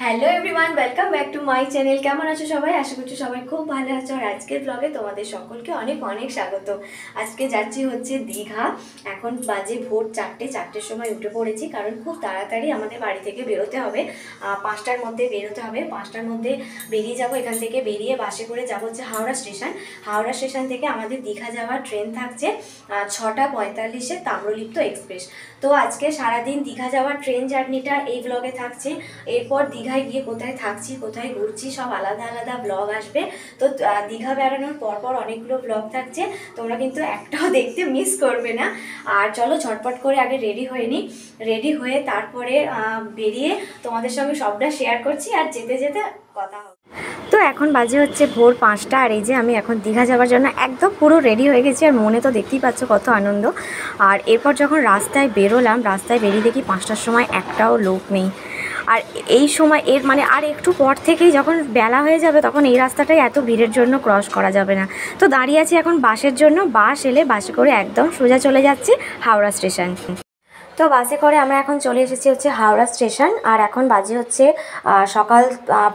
Hello everyone, welcome back to my channel. কেমন আছো সবাই? আশা করছি সবাই খুব ভালো আছো। আর আজকের ব্লগে তোমাদের সকলকে অনেক অনেক স্বাগত। আজকে যাচ্ছি হচ্ছে দীঘা। এখন বাজে ভোর 4টের সময় উঠে পড়েছি, কারণ খুব তাড়াতাড়ি আমাদের বাড়ি থেকে বেরোতে হবে। 5টার মধ্যে বেরোতে হবে। 5টার মধ্যে বেরিয়ে যাব। এখান থেকে বেরিয়ে বাসে করে যাব হচ্ছে হাওড়া স্টেশন। হাওড়া স্টেশন থেকে আমাদের দীঘা যাওয়ার ট্রেন থাকছে 6টা 45-এ তাম্রলিপ্ত এক্সপ্রেস। তো আজকে সারাদিন দীঘা যাওয়ার ট্রেন জার্নিটা এই ব্লগে থাকছে। এরপর দীঘায় গিয়ে কোথায় থাকছি, কোথায় ঘুরছি, সব আলাদা আলাদা ব্লগ আসবে। তো দীঘা বেড়ানোর পরপর অনেকগুলো ব্লগ থাকছে, তোমরা কিন্তু একটাও দেখতে মিস করবে না। আর চলো ঝটপট করে আগে রেডি হয়ে নিই। রেডি হয়ে তারপরে বেরিয়ে তোমাদের সঙ্গে সবটা শেয়ার করছি, আর যেতে যেতে কথা হবে। তো এখন বাজে হচ্ছে ভোর 5টা, আর এই যে আমি এখন দীঘা যাওয়ার জন্য একদম পুরো রেডি হয়ে গেছি। আর মনে তো দেখতেই পাচ্ছ কত আনন্দ। আর এরপর যখন রাস্তায় বেরোলাম, রাস্তায় বেরিয়ে দেখি 5টার সময় একটাও লোক নেই। আর এই সময় আর একটু পর থেকেই যখন বেলা হয়ে যাবে, তখন এই রাস্তাটাই এত ভিড়ের জন্য ক্রস করা যাবে না। তো দাঁড়িয়ে আছি এখন বাসের জন্য। বাস এলে বাসে করে একদম সোজা চলে যাচ্ছি হাওড়া স্টেশন। তো বাসে করে আমরা এখন চলে এসেছি হচ্ছে হাওড়া স্টেশন। আর এখন বাজে হচ্ছে সকাল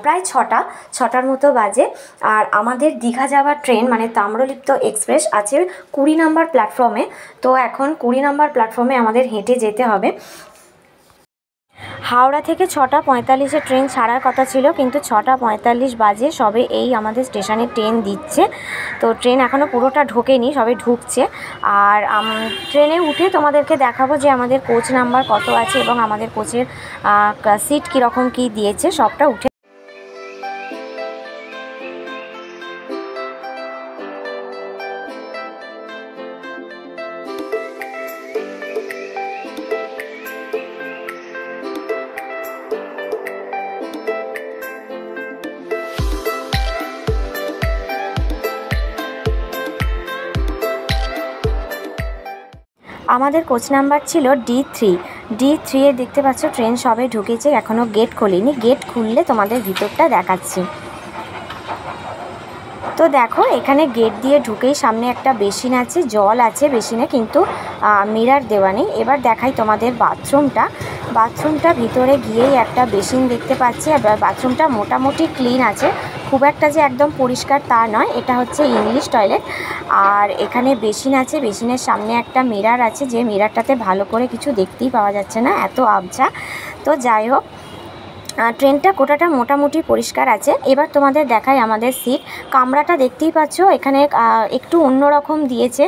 প্রায় 6টার মতো বাজে। আর আমাদের দীঘা যাওয়ার ট্রেন তাম্রলিপ্ত এক্সপ্রেস আছে 20 নম্বর প্ল্যাটফর্মে। তো এখন 20 নম্বর প্ল্যাটফর্মে আমাদের হেঁটে যেতে হবে। হাওড়া থেকে 6টা 45-এ ট্রেন ছাড়ার কথা ছিল, কিন্তু 6টা 45 বাজে সবে এই আমাদের স্টেশনে ট্রেন দিচ্ছে। তো ট্রেন এখনও পুরোটা ঢোকেনি, সবে ঢুকছে। আর ট্রেনে উঠে তোমাদেরকে দেখাবো যে আমাদের কোচ নাম্বার কত আছে এবং আমাদের কোচের সিট কীরকম কী দিয়েছে, সবটা উঠে। আমাদের কোচ নাম্বার ছিল D3 এ দেখতে পাচ্ছ ট্রেন সবে ঢুকেছে, এখনও গেট খোলেনি। গেট খুললে তোমাদের ভিতরটা দেখাচ্ছি। তো দেখো, এখানে গেট দিয়ে ঢুকেই সামনে একটা বেসিন আছে, জল আছে বেসিনে, কিন্তু মিরার দেওয়া নেই। এবার দেখাই তোমাদের বাথরুমটা ভিতরে গিয়েই একটা বেসিন দেখতে পাচ্ছি। আর বাথরুমটা মোটামুটি ক্লিন আছে, খুব একটা যে একদম পরিষ্কার তা নয়। এটা হচ্ছে ইংলিশ টয়লেট। আর এখানে বেসিন আছে, বেসিনের সামনে একটা মিরার আছে, যে মিরারটাতে ভালো করে কিছু দেখতেই পাওয়া যাচ্ছে না, এত আবছা। তো যাই হোক, ট্রেনটা কোটাটা মোটামুটি পরিষ্কার আছে। এবার তোমাদের দেখাই আমাদের সিট কামরাটা। দেখতেই পাচ্ছ এখানে একটু অন্যরকম দিয়েছে।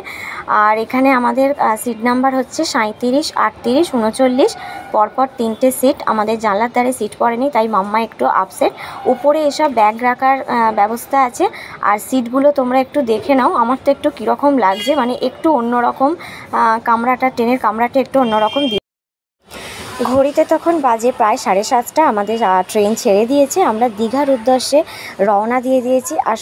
আর এখানে আমাদের সিট নাম্বার হচ্ছে 37, 38, 39, পরপর 3টে সিট। আমাদের জানলার ধারে সিট পড়েনি, তাই মাম্মা একটু আপসেট। উপরে এসব ব্যাগ রাখার ব্যবস্থা আছে। আর সিটগুলো তোমরা একটু দেখে নাও, আমার তো একটু কীরকম লাগছে, একটু অন্যরকম কামরাটা, ট্রেনের কামরাটা একটু অন্যরকম। ঘড়িতে তখন বাজে প্রায় 7:30। আমাদের ট্রেন ছেড়ে দিয়েছে, আমরা দীঘার উদ্দেশ্যে রওনা দিয়ে দিয়েছি। আর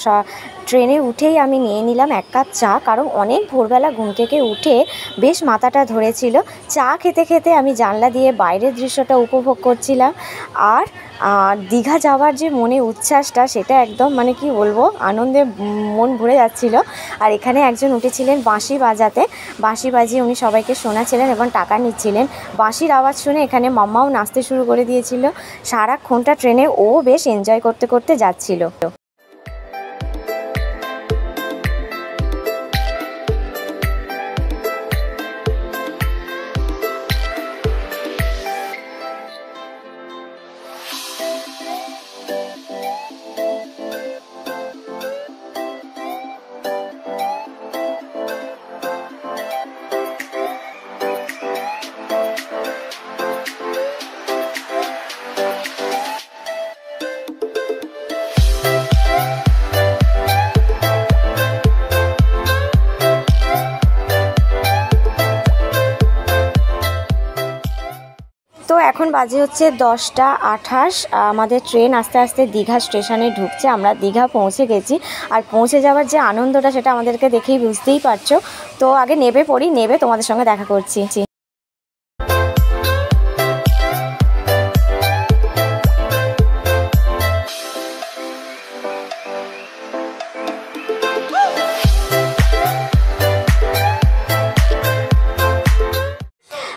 ট্রেনে উঠেই আমি নিয়ে নিলাম 1 কাপ চা, কারণ অনেক ভোরবেলা ঘুম থেকে উঠে বেশ মাথাটা ধরেছিল। চা খেতে খেতে আমি জানলা দিয়ে বাইরের দৃশ্যটা উপভোগ করছিলাম। আর দীঘা যাওয়ার যে মনে উচ্ছ্বাসটা, সেটা একদম কি বলবো, আনন্দে মন ভরে যাচ্ছিল। আর এখানে একজন উঠেছিলেন বাঁশি বাজাতে, বাঁশি বাজিয়ে উনি সবাইকে শোনাচ্ছিলেন এবং টাকা নিচ্ছিলেন। বাঁশির আওয়াজ শুনে এখানে মাম্মাও নাচতে শুরু করে দিয়েছিল। সারাক্ষণটা ট্রেনে ও বেশ এনজয় করতে করতে যাচ্ছিল। তো এখন বাজে হচ্ছে 10:28। আমাদের ট্রেন আস্তে আস্তে দীঘা স্টেশনে ঢুকছে। আমরা দীঘা পৌঁছে গেছি। আর পৌঁছে যাওয়ার যে আনন্দটা, সেটা আমাদেরকে দেখেই বুঝতেই পারছো। তো আগে নেবে তোমাদের সঙ্গে দেখা করছি।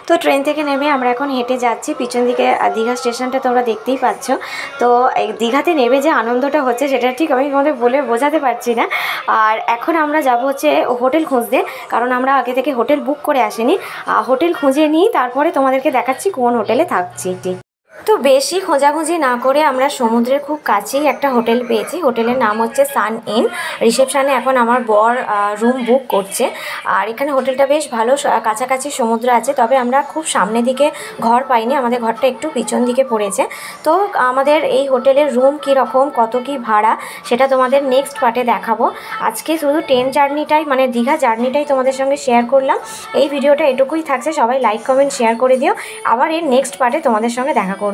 তো ট্রেন থেকে নেমে আমরা এখন হেঁটে যাচ্ছি পিছন দিকে দীঘা স্টেশনটা তোমরা দেখতেই পাচ্ছ। তো এই দীঘাতে নেমে যে আনন্দটা হচ্ছে সেটা ঠিক আমি তোমাদের বলে বোঝাতে পারছি না। আর এখন আমরা যাব হচ্ছে হোটেল খুঁজতে, কারণ আমরা আগে থেকে হোটেল বুক করে আসিনি। হোটেল খুঁজে নিই, তারপরে তোমাদেরকে দেখাচ্ছি কোন হোটেলে থাকছি। তো বেশি খোঁজাখুঁজি না করে আমরা সমুদ্রের খুব কাছেই একটা হোটেল পেয়েছি। হোটেলের নাম হচ্ছে সান ইন। রিসেপশানে এখন আমার বর রুম বুক করছে। আর এখানে হোটেলটা বেশ ভালো, কাছাকাছি সমুদ্র আছে, তবে আমরা খুব সামনের দিকে ঘর পাইনি, আমাদের ঘরটা একটু পিছন দিকে পড়েছে। তো আমাদের এই হোটেলের রুম কীরকম, কত কী ভাড়া, সেটা তোমাদের নেক্সট পার্টে দেখাবো। আজকে শুধু ট্রেন জার্নিটাই, মানে দীঘা জার্নিটাই তোমাদের সঙ্গে শেয়ার করলাম। এই ভিডিওটা এটুকুই থাকছে, সবাই লাইক কমেন্ট শেয়ার করে দিও। আবার এর নেক্সট পার্টে তোমাদের সঙ্গে দেখা করব।